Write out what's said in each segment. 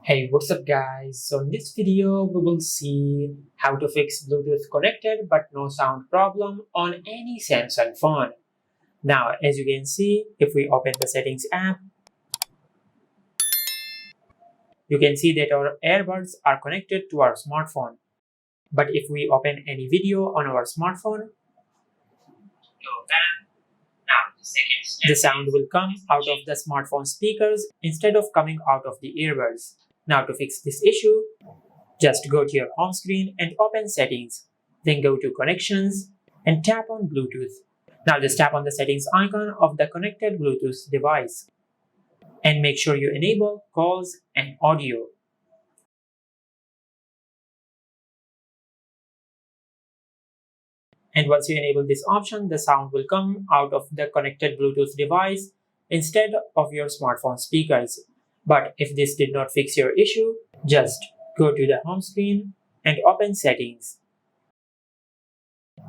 Hey, what's up guys? So in this video, we will see how to fix Bluetooth connected but no sound problem on any Samsung phone. Now, as you can see, if we open the settings app, you can see that our earbuds are connected to our smartphone. But if we open any video on our smartphone, the sound will come out of the smartphone speakers instead of coming out of the earbuds. Now to fix this issue, just go to your home screen and open settings. Then go to connections and tap on Bluetooth. Now just tap on the settings icon of the connected Bluetooth device and make sure you enable calls and audio. And once you enable this option, the sound will come out of the connected Bluetooth device instead of your smartphone speakers. But if this did not fix your issue, just go to the home screen and open settings.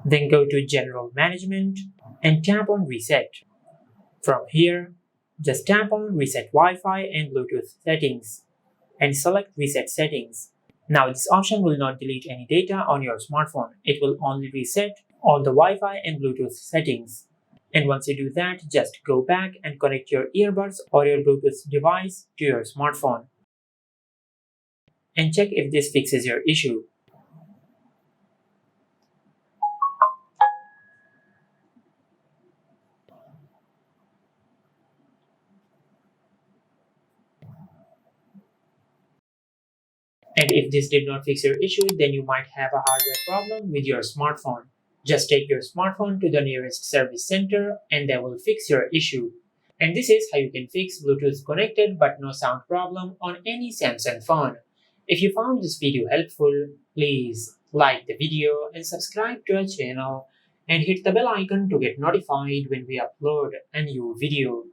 Then go to General Management and tap on Reset. From here, just tap on Reset Wi-Fi and Bluetooth settings and select Reset Settings. Now this option will not delete any data on your smartphone. It will only reset all the Wi-Fi and Bluetooth settings. And once you do that, just go back and connect your earbuds or your Bluetooth device to your smartphone and check if this fixes your issue. And if this did not fix your issue, then you might have a hardware problem with your smartphone. Just take your smartphone to the nearest service center and they will fix your issue. And this is how you can fix Bluetooth connected but no sound problem on any Samsung phone. If you found this video helpful, please like the video and subscribe to our channel and hit the bell icon to get notified when we upload a new video.